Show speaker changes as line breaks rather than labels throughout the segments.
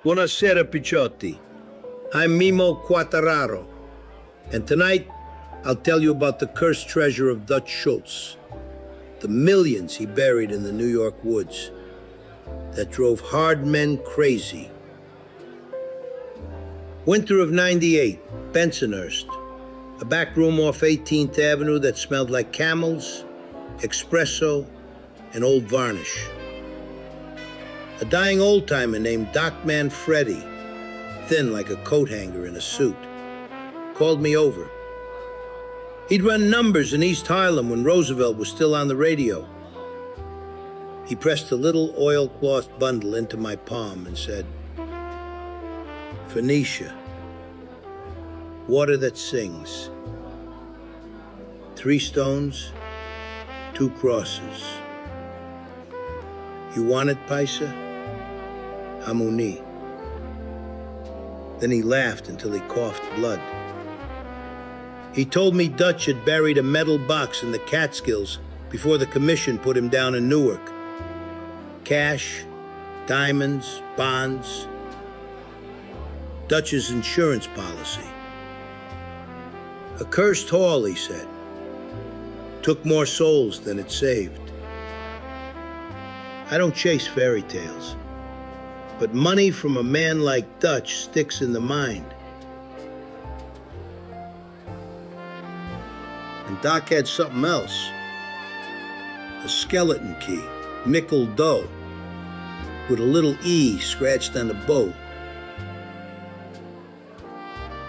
Buonasera, Picciotti. I'm Mimmo Quartararo, and tonight I'll tell you about the cursed treasure of Dutch Schultz, the millions he buried in the New York woods that drove hard men crazy. Winter of '98, Bensonhurst, a back room off 18th Avenue that smelled like camels, espresso, and old varnish. A dying old-timer named Dockman Freddy, thin like a coat hanger in a suit, called me over. He'd run numbers in East Harlem when Roosevelt was still on the radio. He pressed a little oilcloth bundle into my palm and said, "Phoenicia, water that sings. 3 stones, 2 crosses. You want it, Paisa? Hamuni." Then he laughed until he coughed blood. He told me Dutch had buried a metal box in the Catskills before the commission put him down in Newark. Cash, diamonds, bonds, Dutch's insurance policy. A cursed haul, he said. Took more souls than it saved. I don't chase fairy tales, but money from a man like Dutch sticks in the mind. And Doc had something else. A skeleton key, nickel dough, with a little E scratched on the bow.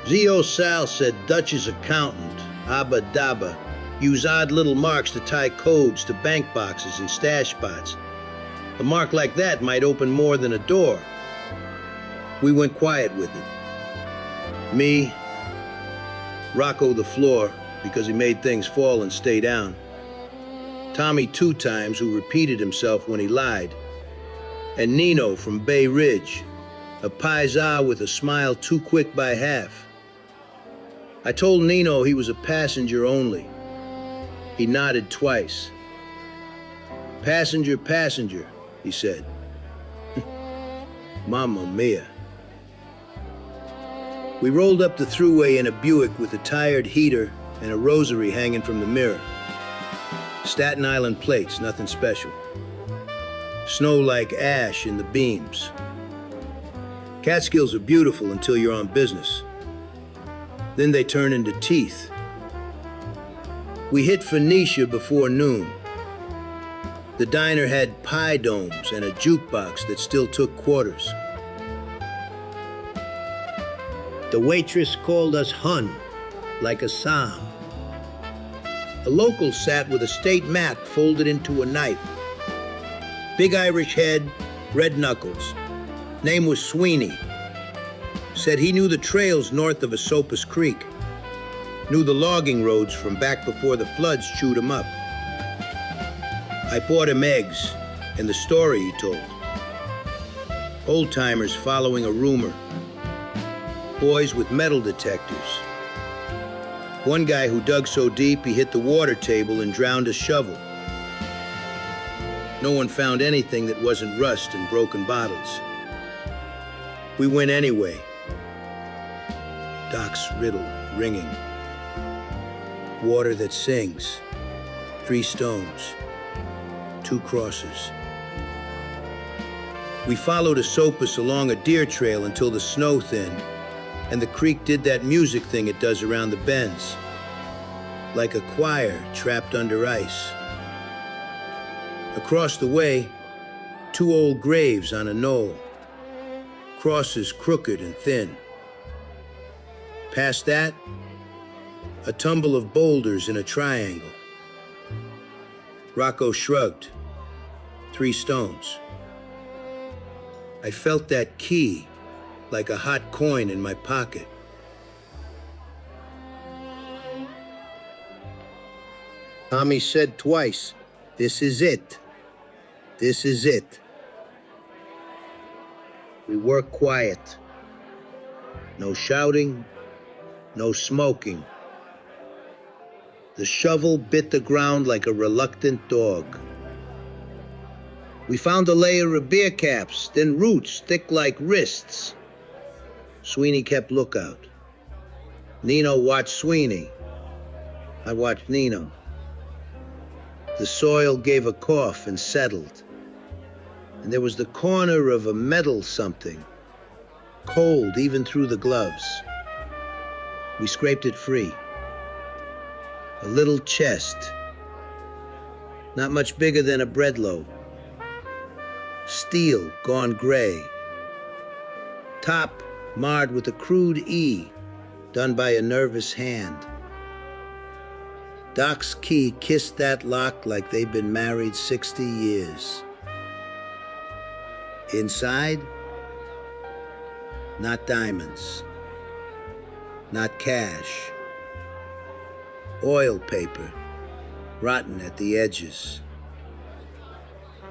Z.O. Sal said Dutch's accountant, Abba Dabba, used odd little marks to tie codes to bank boxes and stash spots. A mark like that might open more than a door. We went quiet with it. Me, Rocco the floor, because he made things fall and stay down. Tommy 2 times, who repeated himself when he lied. And Nino from Bay Ridge, a paisa with a smile too quick by half. I told Nino he was a passenger only. He nodded twice. "Passenger, passenger," he said. Mamma mia. We rolled up the thruway in a Buick with a tired heater and a rosary hanging from the mirror. Staten Island plates, nothing special. Snow like ash in the beams. Catskills are beautiful until you're on business. Then they turn into teeth. We hit Phoenicia before noon. The diner had pie domes and a jukebox that still took quarters. The waitress called us Hun, like a psalm. A local sat with a state map folded into a knife. Big Irish head, red knuckles. Name was Sweeney. Said he knew the trails north of Esopus Creek. Knew the logging roads from back before the floods chewed him up. I bought him eggs and the story he told. Old-timers following a rumor. Boys with metal detectors. One guy who dug so deep he hit the water table and drowned a shovel. No one found anything that wasn't rust and broken bottles. We went anyway. Doc's riddle ringing. Water that sings. 3 stones. 2 crosses. We followed Esopus along a deer trail until the snow thinned, and the creek did that music thing it does around the bends, like a choir trapped under ice. Across the way, 2 old graves on a knoll, crosses crooked and thin. Past that, a tumble of boulders in a triangle. Rocco shrugged. 3 stones. I felt that key like a hot coin in my pocket. Tommy said twice, "This is it. This is it." We work quiet. No shouting, no smoking. The shovel bit the ground like a reluctant dog. We found a layer of beer caps, then roots thick like wrists. Sweeney kept lookout. Nino watched Sweeney. I watched Nino. The soil gave a cough and settled. And there was the corner of a metal something, cold even through the gloves. We scraped it free. A little chest, not much bigger than a bread loaf. Steel gone gray. Top marred with a crude E, done by a nervous hand. Doc's key kissed that lock like they'd been married 60 years. Inside, not diamonds, not cash. Oil paper, rotten at the edges.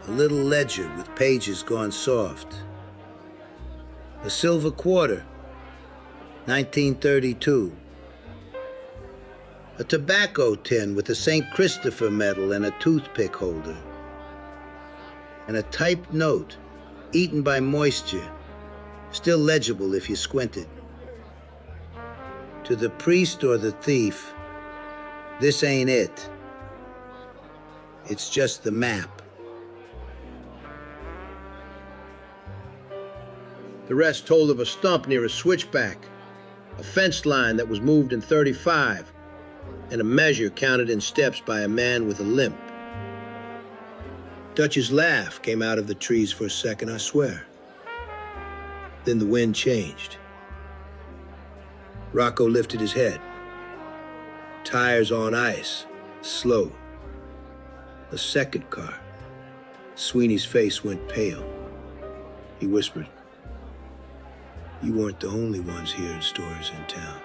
A little ledger with pages gone soft. A silver quarter, 1932. A tobacco tin with a St. Christopher medal and a toothpick holder. And a typed note, eaten by moisture, still legible if you squinted. To the priest or the thief, this ain't it. It's just the map. The rest told of a stump near a switchback, a fence line that was moved in 35, and a measure counted in steps by a man with a limp. Dutch's laugh came out of the trees for a second, I swear. Then the wind changed. Rocco lifted his head. Tires on ice, slow. A second car. Sweeney's face went pale. He whispered, "You weren't the only ones here in stores in town."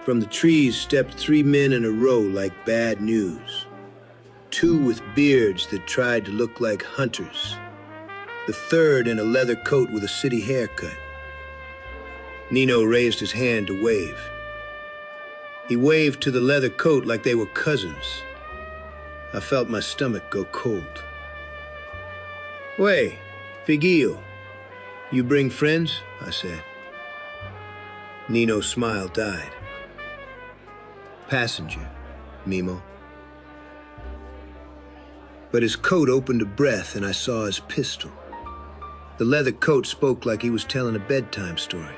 From the trees stepped 3 men in a row like bad news. 2 with beards that tried to look like hunters. The third in a leather coat with a city haircut. Nino raised his hand to wave. He waved to the leather coat like they were cousins. I felt my stomach go cold. "Wey, Figuillo, you bring friends?" I said. Nino's smile died. "Passenger, Mimmo." But his coat opened a breath and I saw his pistol. The leather coat spoke like he was telling a bedtime story.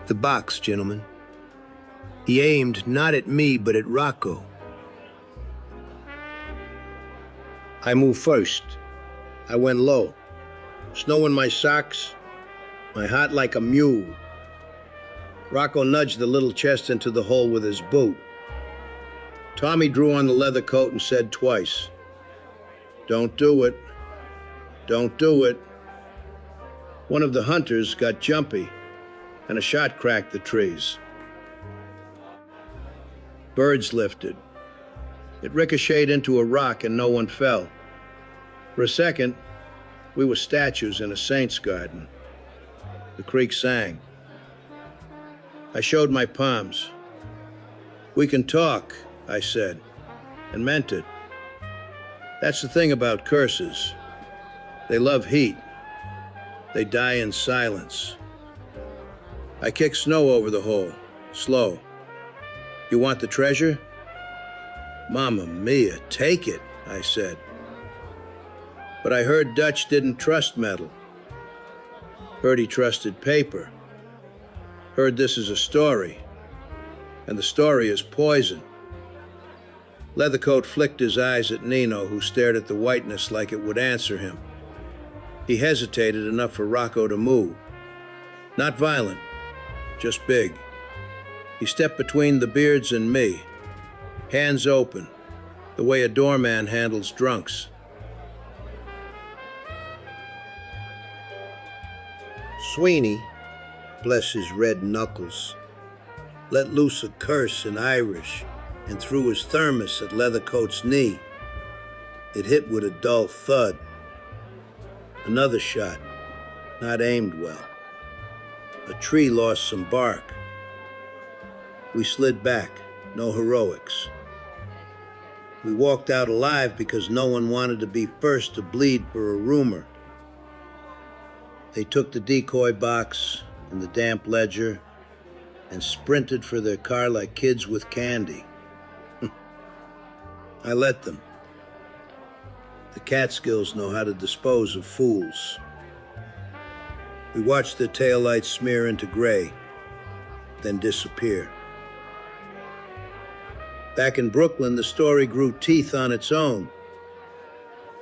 "The box, gentlemen." He aimed not at me, but at Rocco. I moved first. I went low. Snow in my socks, my heart like a mule. Rocco nudged the little chest into the hole with his boot. Tommy drew on the leather coat and said twice, "Don't do it. Don't do it." One of the hunters got jumpy, and a shot cracked the trees. Birds lifted. It ricocheted into a rock and no one fell. For a second, we were statues in a saint's garden. The creek sang. I showed my palms. "We can talk," I said, and meant it. That's the thing about curses. They love heat. They die in silence. I kicked snow over the hole, slow. "You want the treasure?" "Mamma mia, take it," I said. But I heard Dutch didn't trust metal. Heard he trusted paper. Heard this is a story, and the story is poison. Leathercoat flicked his eyes at Nino, who stared at the whiteness like it would answer him. He hesitated enough for Rocco to move. Not violent, just big. He stepped between the beards and me, hands open, the way a doorman handles drunks. Sweeney, bless his red knuckles, let loose a curse in Irish and threw his thermos at Leathercoat's knee. It hit with a dull thud. Another shot, not aimed well. A tree lost some bark. We slid back, no heroics. We walked out alive because no one wanted to be first to bleed for a rumor. They took the decoy box and the damp ledger and sprinted for their car like kids with candy. I let them. The Catskills know how to dispose of fools. We watched their taillights smear into gray, then disappear. Back in Brooklyn, the story grew teeth on its own.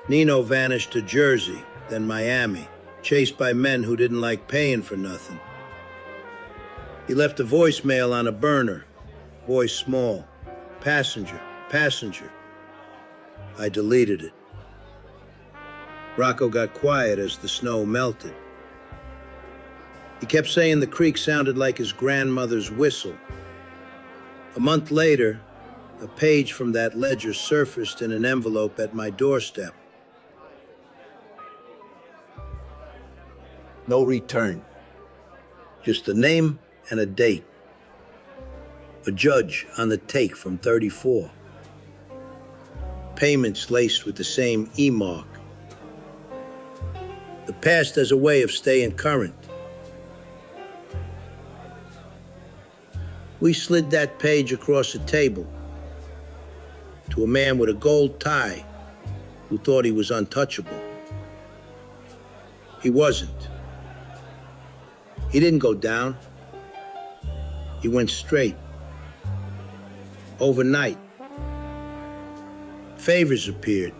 Nino vanished to Jersey, then Miami, chased by men who didn't like paying for nothing. He left a voicemail on a burner, voice small, passenger, passenger. I deleted it. Rocco got quiet as the snow melted. He kept saying the creek sounded like his grandmother's whistle. A month later, a page from that ledger surfaced in an envelope at my doorstep.
No return.
Just a name and a date. A judge on the take from 34. Payments laced with the same E-mark. The past has a way of staying current. We slid that page across a table to a man with a gold tie who thought he was untouchable. He wasn't. He didn't go down. He went straight. Overnight. Favors appeared.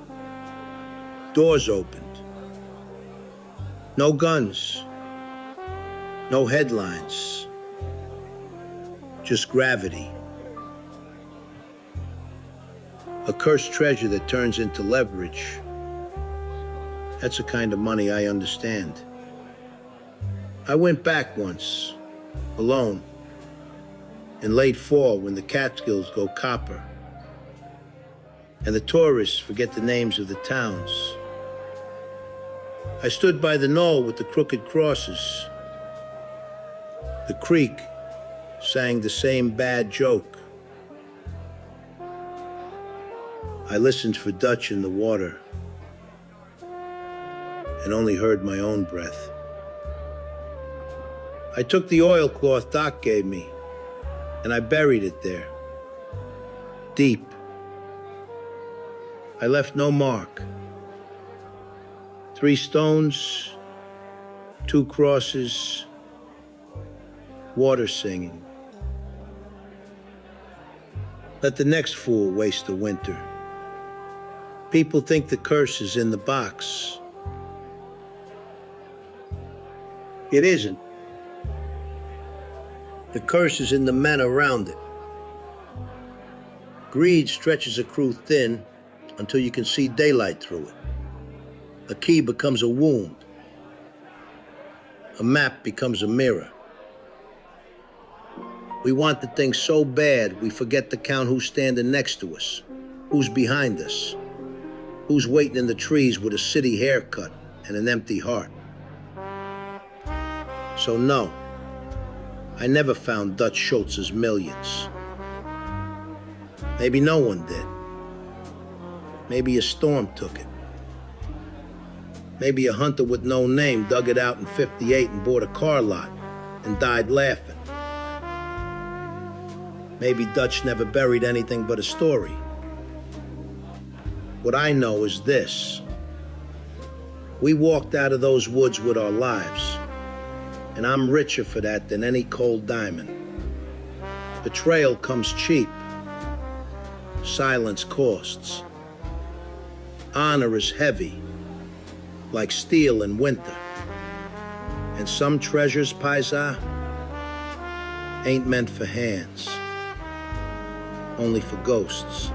Doors opened. No guns. No headlines. Just gravity. A cursed treasure that turns into leverage. That's the kind of money I understand. I went back once, alone, in late fall when the Catskills go copper, and the tourists forget the names of the towns. I stood by the knoll with the crooked crosses. The creek sang the same bad joke. I listened for Dutch in the water and only heard my own breath. I took the oilcloth Doc gave me and I buried it there, deep. I left no mark. 3 stones, 2 crosses, water singing. Let the next fool waste the winter. People think the curse is in the box. It isn't. The curse is in the men around it. Greed stretches a crew thin until you can see daylight through it. A key becomes a wound. A map becomes a mirror. We want the thing so bad we forget to count who's standing next to us, who's behind us, who's waiting in the trees with a city haircut and an empty heart. So no, I never found Dutch Schultz's millions. Maybe no one did. Maybe a storm took it. Maybe a hunter with no name dug it out in '58 and bought a car lot and died laughing. Maybe Dutch never buried anything but a story. What I know is this. We walked out of those woods with our lives, and I'm richer for that than any cold diamond. Betrayal comes cheap. Silence costs. Honor is heavy, like steel in winter. And some treasures, Paisa, ain't meant for hands, only for ghosts.